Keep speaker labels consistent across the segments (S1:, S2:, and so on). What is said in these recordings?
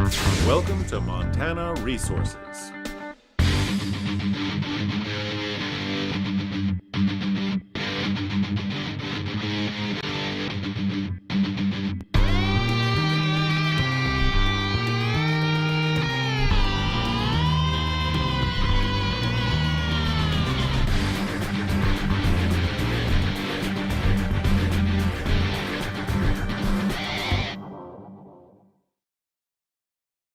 S1: Welcome to Montana Resources.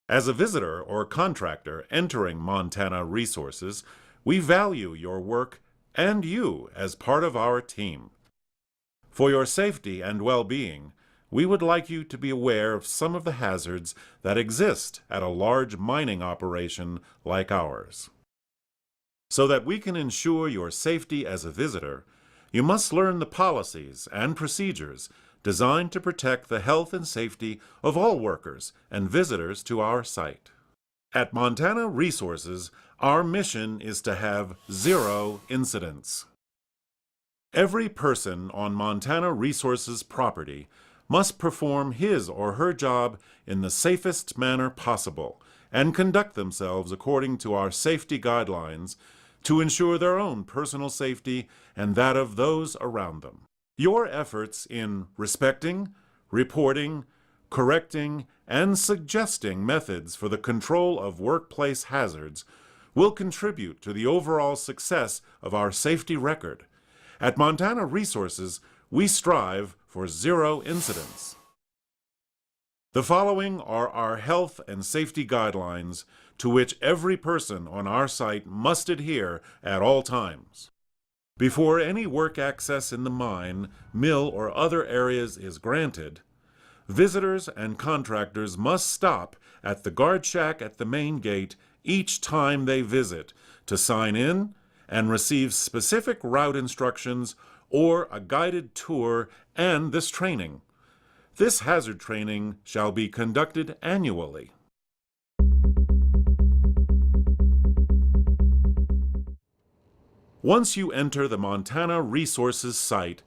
S1: As a visitor or contractor entering Montana Resources, we value your work and you as part of our team. For your safety and well-being, we would like you to be aware of some of the hazards that exist at a large mining operation like ours. So that we can ensure your safety as a visitor, you must learn the policies and procedures designed to protect the health and safety of all workers and visitors to our site. At Montana Resources, our mission is to have 0 incidents. Every person on Montana Resources property must perform his or her job in the safest manner possible and conduct themselves according to our safety guidelines to ensure their own personal safety and that of those around them. Your efforts in respecting, reporting, correcting, and suggesting methods for the control of workplace hazards will contribute to the overall success of our safety record. At Montana Resources, we strive for 0 incidents. The following are our health and safety guidelines to which every person on our site must adhere at all times. Before any work access in the mine, mill, or other areas is granted, visitors and contractors must stop at the guard shack at the main gate each time they visit to sign in and receive specific route instructions or a guided tour and this training. This hazard training shall be conducted annually. Once you enter the Montana Resources site,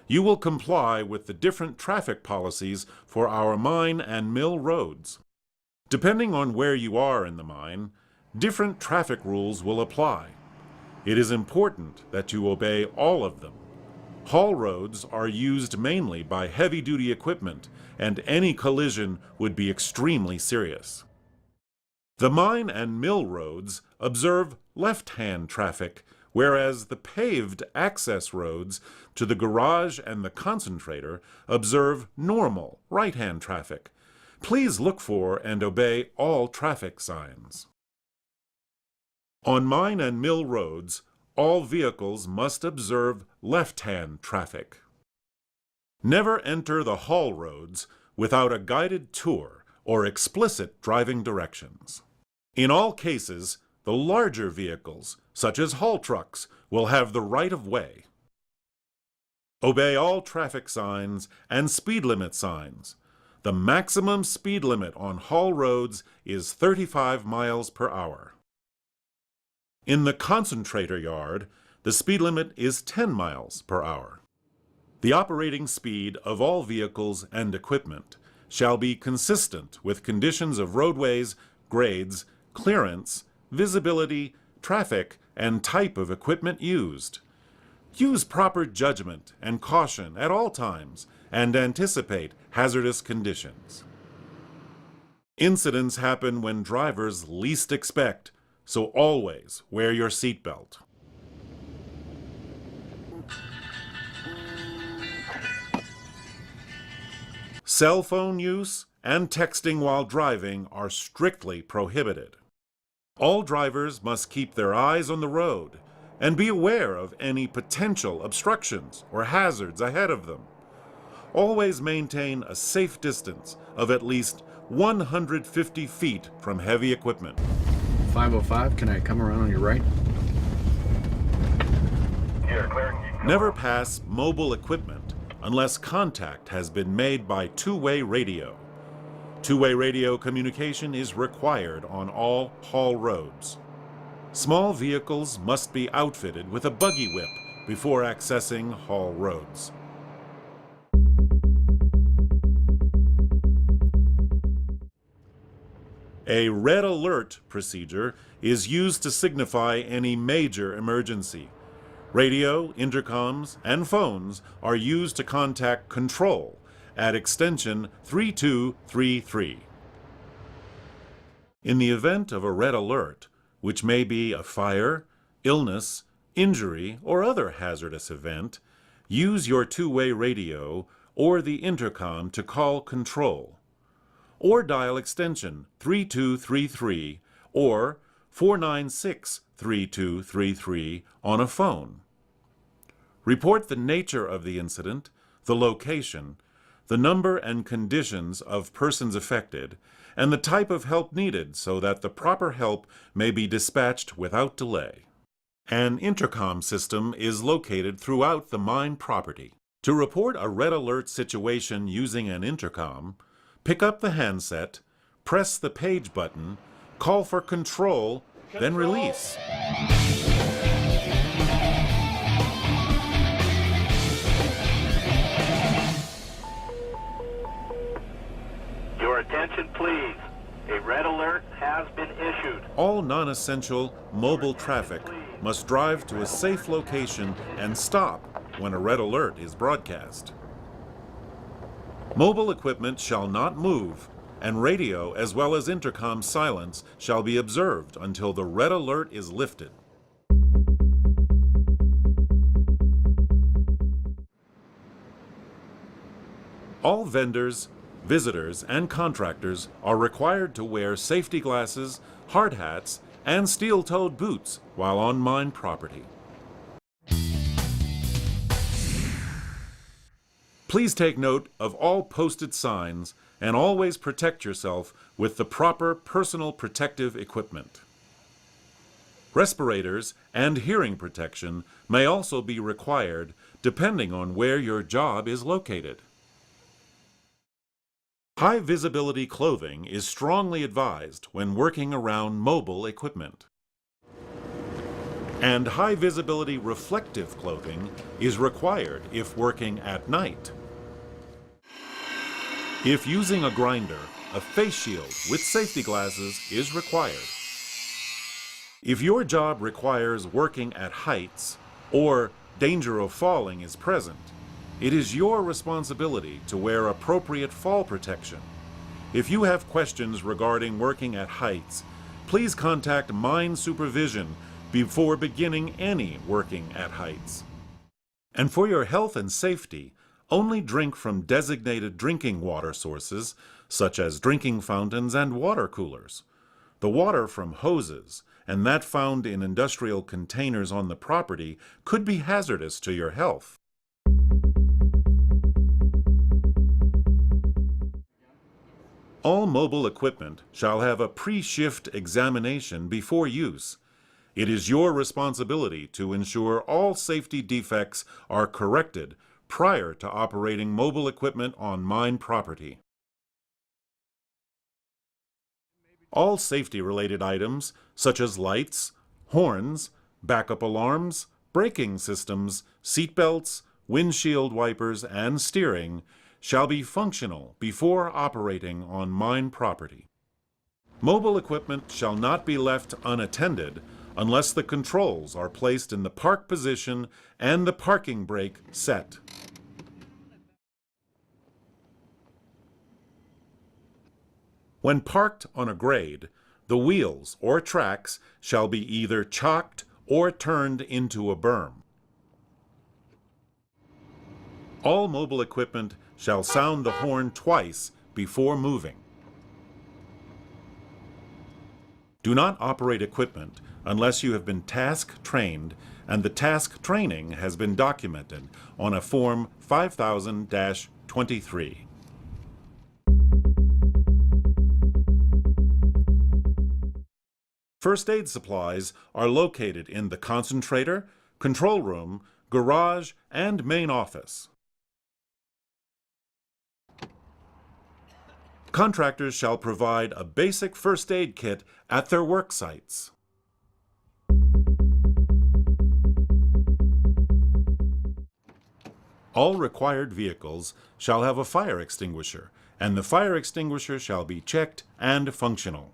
S1: you will comply with the different traffic policies for our mine and mill roads. Depending on where you are in the mine, different traffic rules will apply. It is important that you obey all of them. Haul roads are used mainly by heavy-duty equipment, and any collision would be extremely serious. The mine and mill roads observe left-hand traffic, whereas the paved access roads to the garage and the concentrator observe normal right-hand traffic. Please look for and obey all traffic signs. On mine and mill roads, all vehicles must observe left-hand traffic. Never enter the haul roads without a guided tour or explicit driving directions. In all cases, the larger vehicles, such as haul trucks, will have the right of way. Obey all traffic signs and speed limit signs. The maximum speed limit on haul roads is 35 miles per hour. In the concentrator yard, the speed limit is 10 miles per hour. The operating speed of all vehicles and equipment shall be consistent with conditions of roadways, grades, clearance, visibility, traffic, and type of equipment used. Use proper judgment and caution at all times and anticipate hazardous conditions. Incidents happen when drivers least expect, so always wear your seatbelt. Cell phone use and texting while driving are strictly prohibited. All drivers must keep their eyes on the road and be aware of any potential obstructions or hazards ahead of them. Always maintain a safe distance of at least 150 feet from heavy equipment.
S2: 505, can I come around on your right?
S3: You're clear.
S1: Never pass mobile equipment unless contact has been made by two-way radio. Two-way radio communication is required on all haul roads. Small vehicles must be outfitted with a buggy whip before accessing haul roads. A red alert procedure is used to signify any major emergency. Radio, intercoms, and phones are used to contact control at extension 3233. In the event of a red alert, which may be a fire, illness, injury, or other hazardous event, use your two-way radio or the intercom to call control, or dial extension 3233 or 496-3233 on a phone. Report the nature of the incident, the location, the number and conditions of persons affected, and the type of help needed so that the proper help may be dispatched without delay. An intercom system is located throughout the mine property. To report a red alert situation using an intercom, pick up the handset, press the page button, call for control, then release.
S3: Your attention, please. A red alert has been issued.
S1: All non-essential mobile traffic must drive to a safe location and stop when a red alert is broadcast. Mobile equipment shall not move, and radio as well as intercom silence shall be observed until the red alert is lifted. All vendors, visitors, and contractors are required to wear safety glasses, hard hats, and steel-toed boots while on mine property. Please take note of all posted signs and always protect yourself with the proper personal protective equipment. Respirators and hearing protection may also be required depending on where your job is located. High visibility clothing is strongly advised when working around mobile equipment. And high visibility reflective clothing is required if working at night. If using a grinder, a face shield with safety glasses is required. If your job requires working at heights or danger of falling is present, it is your responsibility to wear appropriate fall protection. If you have questions regarding working at heights, please contact Mine Supervision before beginning any working at heights. And for your health and safety, only drink from designated drinking water sources, such as drinking fountains and water coolers. The water from hoses and that found in industrial containers on the property could be hazardous to your health. All mobile equipment shall have a pre-shift examination before use. It is your responsibility to ensure all safety defects are corrected prior to operating mobile equipment on mine property. All safety-related items, such as lights, horns, backup alarms, braking systems, seat belts, windshield wipers, and steering, shall be functional before operating on mine property. Mobile equipment shall not be left unattended unless the controls are placed in the park position and the parking brake set. When parked on a grade, the wheels or tracks shall be either chalked or turned into a berm. All mobile equipment shall sound the horn twice before moving. Do not operate equipment unless you have been task trained and the task training has been documented on a Form 5000-23. First aid supplies are located in the concentrator, control room, garage, and main office. Contractors shall provide a basic first aid kit at their work sites. All required vehicles shall have a fire extinguisher, and the fire extinguisher shall be checked and functional.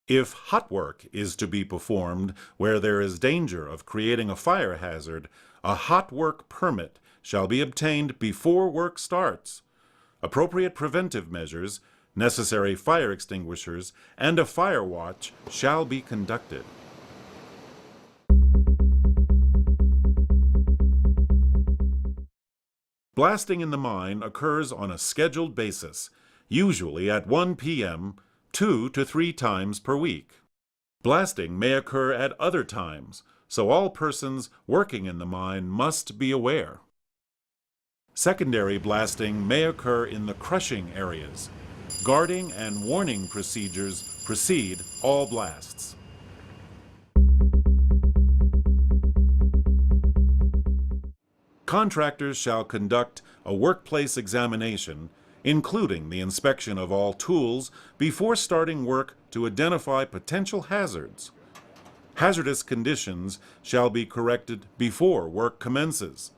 S1: If hot work is to be performed where there is danger of creating a fire hazard, a hot work permit shall be obtained before work starts. Appropriate preventive measures, necessary fire extinguishers, and a fire watch shall be conducted. Blasting in the mine occurs on a scheduled basis, usually at 1 p.m., 2 to 3 times per week. Blasting may occur at other times, so all persons working in the mine must be aware. Secondary blasting may occur in the crushing areas. Guarding and warning procedures precede all blasts. Contractors shall conduct a workplace examination, including the inspection of all tools, before starting work to identify potential hazards. Hazardous conditions shall be corrected before work commences.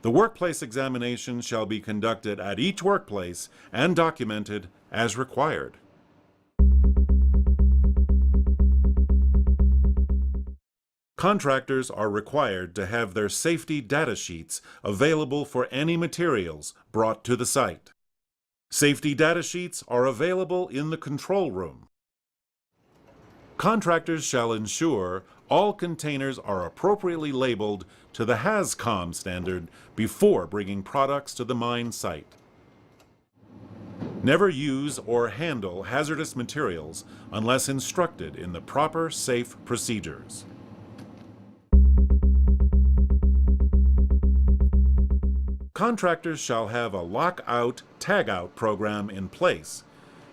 S1: The workplace examination shall be conducted at each workplace and documented as required. Contractors are required to have their safety data sheets available for any materials brought to the site. Safety data sheets are available in the control room. Contractors shall ensure all containers are appropriately labeled to the HAZCOM standard before bringing products to the mine site. Never use or handle hazardous materials unless instructed in the proper safe procedures. Contractors shall have a lock-out, tag-out program in place.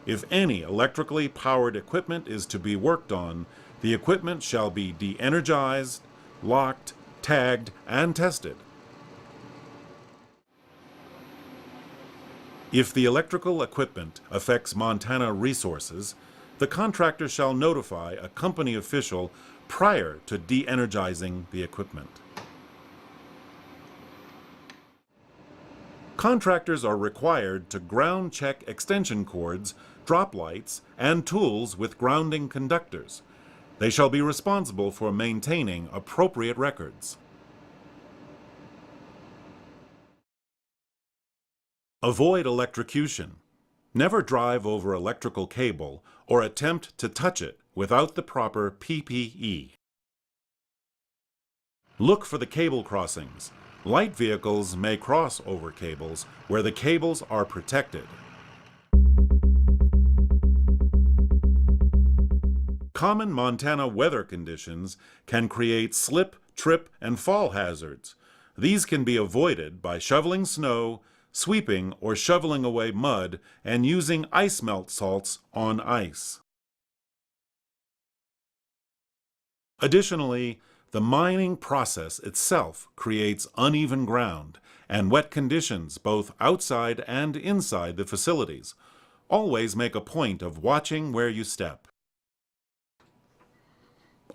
S1: If any electrically powered equipment is to be worked on, the equipment shall be de-energized, locked, tagged, and tested. If the electrical equipment affects Montana Resources, the contractor shall notify a company official prior to de-energizing the equipment. Contractors are required to ground check extension cords, drop lights, and tools with grounding conductors. They shall be responsible for maintaining appropriate records. Avoid electrocution. Never drive over electrical cable or attempt to touch it without the proper PPE. Look for the cable crossings. Light vehicles may cross over cables where the cables are protected. Common Montana weather conditions can create slip, trip, and fall hazards. These can be avoided by shoveling snow, sweeping or shoveling away mud, and using ice melt salts on ice. Additionally, the mining process itself creates uneven ground and wet conditions both outside and inside the facilities. Always make a point of watching where you step.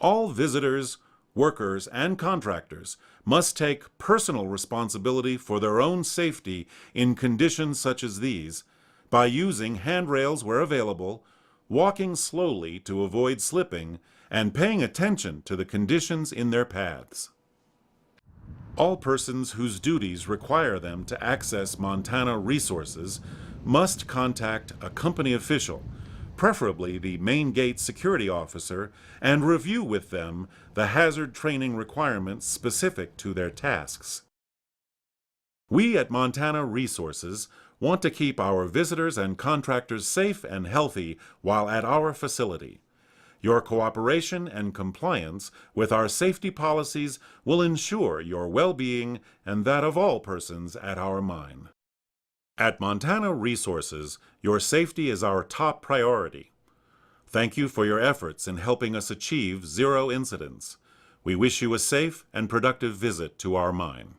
S1: All visitors, workers, and contractors must take personal responsibility for their own safety in conditions such as these by using handrails where available, walking slowly to avoid slipping, and paying attention to the conditions in their paths. All persons whose duties require them to access Montana Resources must contact a company official, preferably the main gate security officer, and review with them the hazard training requirements specific to their tasks. We at Montana Resources want to keep our visitors and contractors safe and healthy while at our facility. Your cooperation and compliance with our safety policies will ensure your well-being and that of all persons at our mine. At Montana Resources, your safety is our top priority. Thank you for your efforts in helping us achieve zero incidents. We wish you a safe and productive visit to our mine.